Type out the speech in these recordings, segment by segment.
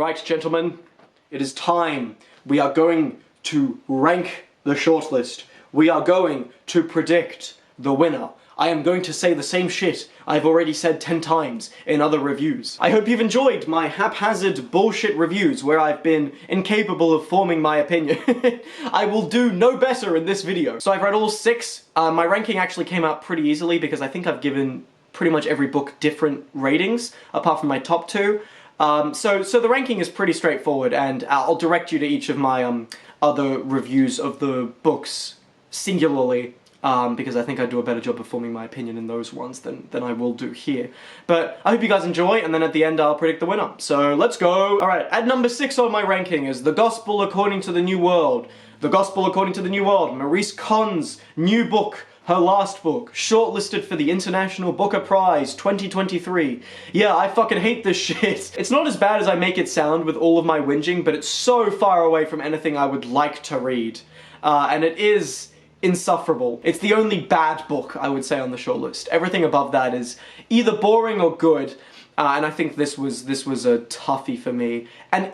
Right, gentlemen, it is time. We are going to rank the shortlist. We are going to predict the winner. I am going to say the same shit I've already said 10 times in other reviews. I hope you've enjoyed my haphazard bullshit reviews where I've been incapable of forming my opinion. I will do no better in this video. So I've read all 6. My ranking actually came out pretty easily because I think I've given pretty much every book different ratings, apart from my top 2. So the ranking is pretty straightforward, and I'll direct you to each of my other reviews of the books singularly, because I think I do a better job of forming my opinion in those ones than I will do here. But I hope you guys enjoy, and then at the end I'll predict the winner. So let's go! Alright, at number 6 on my ranking is The Gospel According to the New World. The Gospel According to the New World, Maryse Conde's new book. Her last book, shortlisted for the International Booker Prize 2023. Yeah, I fucking hate this shit. It's not as bad as I make it sound with all of my whinging, but it's so far away from anything I would like to read. And it is insufferable. It's the only bad book, I would say, on the shortlist. Everything above that is either boring or good, and I think this was a toughie for me. And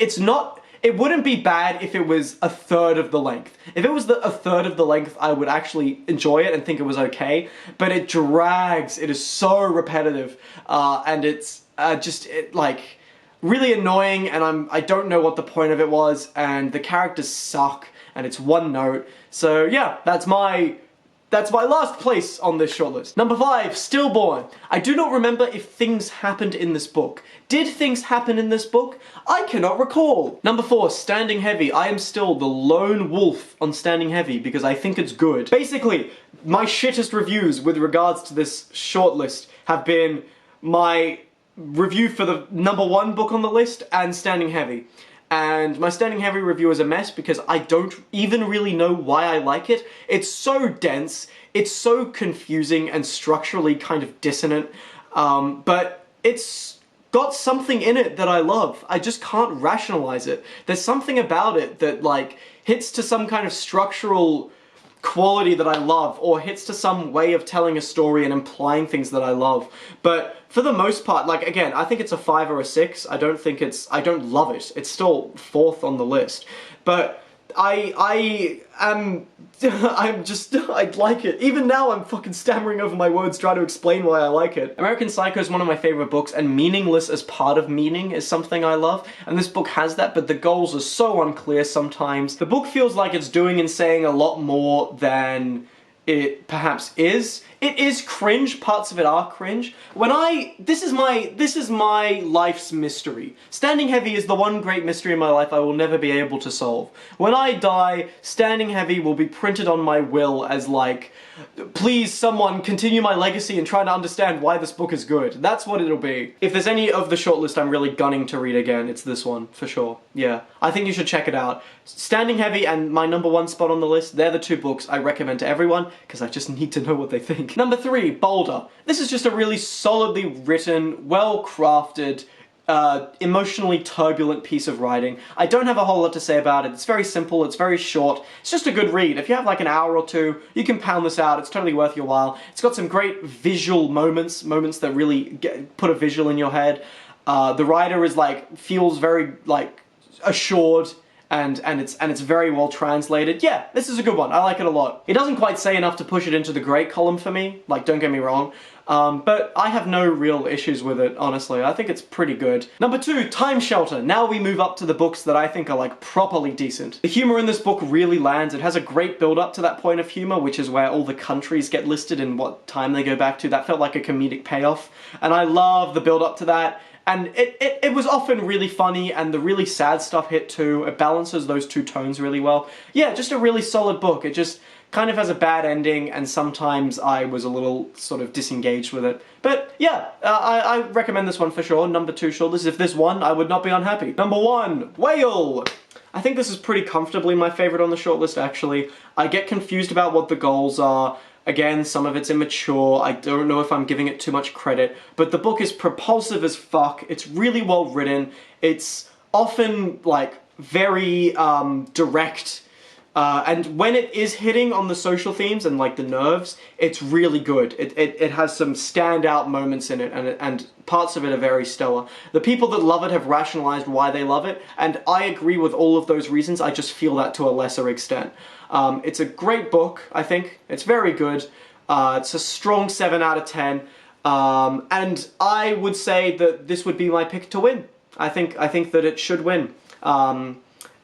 it wouldn't be bad if it was a third of the length. If it was a third of the length, I would actually enjoy it and think it was okay, but it drags, it is so repetitive, and it's like really annoying, and I don't know what the point of it was, and the characters suck, and it's one note. So yeah, that's my last place on this shortlist. Number 5, Stillborn. I do not remember if things happened in this book. Did things happen in this book? I cannot recall. Number 4, Standing Heavy. I am still the lone wolf on Standing Heavy because I think it's good. Basically, my shittest reviews with regards to this shortlist have been my review for the number 1 book on the list and Standing Heavy. And my Standing Heavy review is a mess because I don't even really know why I like it. It's so dense, it's so confusing and structurally kind of dissonant, but it's got something in it that I love. I just can't rationalize it. There's something about it that, like, hits to some kind of structural quality that I love, or hits to some way of telling a story and implying things that I love. But for the most part, like, again, I think it's a 5 or a 6. I don't love it. It's still 4th on the list. But I like it. Even now I'm fucking stammering over my words trying to explain why I like it. American Psycho is one of my favorite books, and meaningless as part of meaning is something I love, and this book has that, but the goals are so unclear sometimes. The book feels like it's doing and saying a lot more than it perhaps is. It is cringe, parts of it are cringe. This is my life's mystery. Standing Heavy is the one great mystery in my life I will never be able to solve. When I die, Standing Heavy will be printed on my will as like, please someone continue my legacy and try to understand why this book is good. That's what it'll be. If there's any of the shortlist I'm really gunning to read again, it's this one, for sure. Yeah, I think you should check it out. Standing Heavy and my number 1 spot on the list, they're the 2 books I recommend to everyone, because I just need to know what they think. Number 3, Boulder. This is just a really solidly written, well-crafted, emotionally turbulent piece of writing. I don't have a whole lot to say about it. It's very simple, it's very short, it's just a good read. If you have like an hour or 2, you can pound this out, it's totally worth your while. It's got some great visual moments that really put a visual in your head. The writer is feels very assured, and it's very well translated. Yeah, this is a good one. I like it a lot. It doesn't quite say enough to push it into the great column for me, like, don't get me wrong, but I have no real issues with it, honestly. I think it's pretty good. Number 2, Time Shelter. Now we move up to the books that I think are, like, properly decent. The humor in this book really lands. It has a great build-up to that point of humor, which is where all the countries get listed and what time they go back to. That felt like a comedic payoff, and I love the build-up to that. And it was often really funny, and the really sad stuff hit too. It balances those 2 tones really well. Yeah, just a really solid book. It just kind of has a bad ending, and sometimes I was a little sort of disengaged with it. But yeah, I recommend this one for sure. Number 2 shortlist. If this won, I would not be unhappy. Number 1, Whale. I think this is pretty comfortably my favorite on the shortlist, actually. I get confused about what the goals are. Again, some of it's immature, I don't know if I'm giving it too much credit, but the book is propulsive as fuck, it's really well written, it's often, like, very direct, And when it is hitting on the social themes and like the nerves, it's really good. It has some standout moments in it, and parts of it are very stellar. The people that love it have rationalized why they love it, and I agree with all of those reasons. I just feel that to a lesser extent. It's a great book, I think. It's very good. It's a strong 7 out of 10. And I would say that this would be my pick to win. I think that it should win.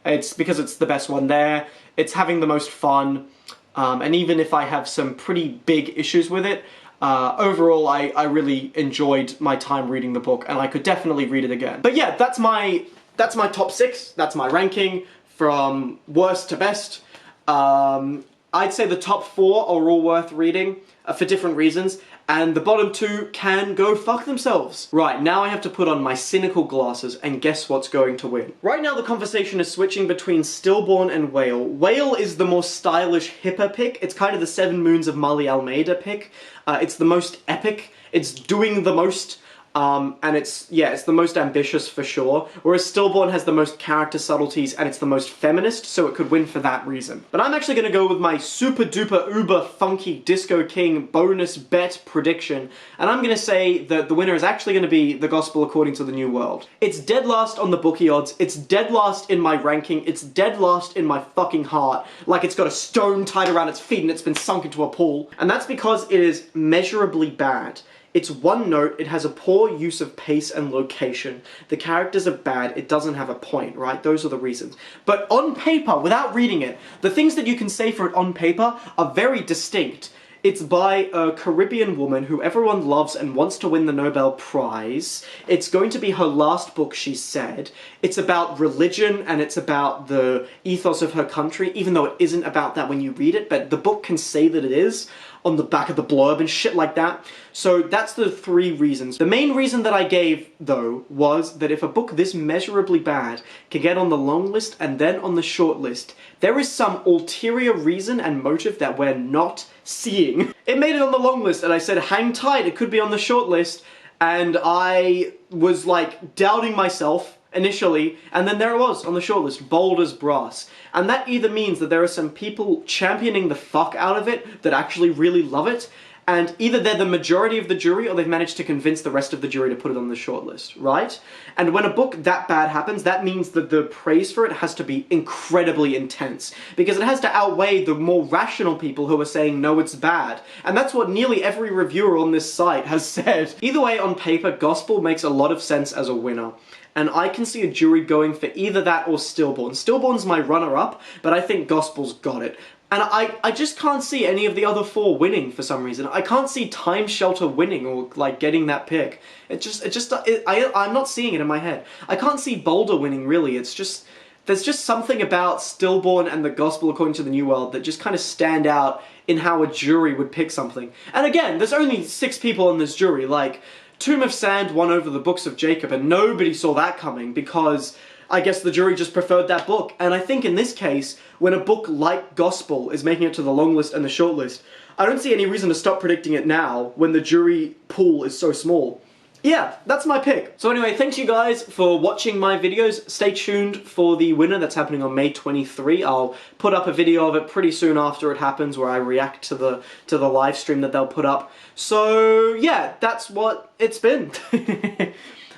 It's because it's the best one there. It's having the most fun. And even if I have some pretty big issues with it, overall I really enjoyed my time reading the book, and I could definitely read it again. But yeah, that's my top 6. That's my ranking from worst to best. I'd say the top 4 are all worth reading for different reasons, and the bottom 2 can go fuck themselves. Right, now I have to put on my cynical glasses and guess what's going to win. Right now the conversation is switching between Stillborn and Whale. Whale is the more stylish, hipper pick. It's kind of the 7 Moons of Mali Almeida pick. It's the most epic. It's doing the most. And it's the most ambitious for sure, whereas Stillborn has the most character subtleties and it's the most feminist, so it could win for that reason. But I'm actually going to go with my super duper uber funky Disco King bonus bet prediction, and I'm going to say that the winner is actually going to be The Gospel According to the New World. It's dead last on the bookie odds, it's dead last in my ranking, it's dead last in my fucking heart, like it's got a stone tied around its feet and it's been sunk into a pool, and that's because it is measurably bad. It's one note, it has a poor use of pace and location, the characters are bad, it doesn't have a point, right? Those are the reasons. But on paper, without reading it, the things that you can say for it on paper are very distinct. It's by a Caribbean woman who everyone loves and wants to win the Nobel Prize. It's going to be her last book, she said. It's about religion and it's about the ethos of her country, even though it isn't about that when you read it, but the book can say that it is on the back of the blurb and shit like that. So that's the 3 reasons. The main reason that I gave, though, was that if a book this measurably bad can get on the long list and then on the short list, there is some ulterior reason and motive that we're not seeing. It made it on the long list and I said, hang tight, it could be on the short list, and I was like doubting myself initially, and then there it was on the shortlist, bold as brass. And that either means that there are some people championing the fuck out of it that actually really love it, and either they're the majority of the jury or they've managed to convince the rest of the jury to put it on the shortlist, right? And when a book that bad happens, that means that the praise for it has to be incredibly intense, because it has to outweigh the more rational people who are saying, no, it's bad. And that's what nearly every reviewer on this site has said. Either way, on paper, Gospel makes a lot of sense as a winner. And I can see a jury going for either that or Stillborn. Stillborn's my runner-up, but I think Gospel's got it. And I just can't see any of the other 4 winning for some reason. I can't see Time Shelter winning or, like, getting that pick. I'm not seeing it in my head. I can't see Boulder winning, really. It's just, there's just something about Stillborn and The Gospel According to the New World that just kind of stand out in how a jury would pick something. And again, there's only 6 people in this jury, like, Tomb of Sand won over the Books of Jacob, and nobody saw that coming because I guess the jury just preferred that book. And I think in this case, when a book like Gospel is making it to the long list and the short list, I don't see any reason to stop predicting it now when the jury pool is so small. Yeah, that's my pick. So anyway, thanks you guys for watching my videos. Stay tuned for the winner that's happening on May 23. I'll put up a video of it pretty soon after it happens where I react to the live stream that they'll put up. So yeah, that's what it's been.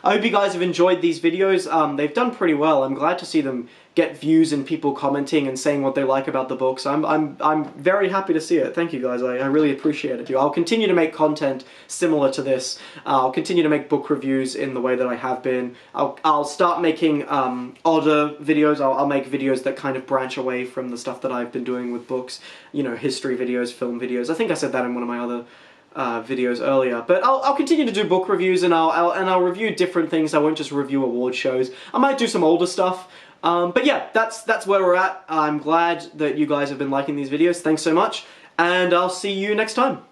I hope you guys have enjoyed these videos. They've done pretty well. I'm glad to see them get views and people commenting and saying what they like about the books. I'm very happy to see it. Thank you guys. I really appreciate it. I'll continue to make content similar to this. I'll continue to make book reviews in the way that I have been. I'll start making odder videos. I'll make videos that kind of branch away from the stuff that I've been doing with books. You know, history videos, film videos. I think I said that in one of my other videos earlier, but I'll continue to do book reviews and I'll review different things. I won't just review award shows. I might do some older stuff, but yeah, that's where we're at. I'm glad that you guys have been liking these videos. Thanks so much, and I'll see you next time.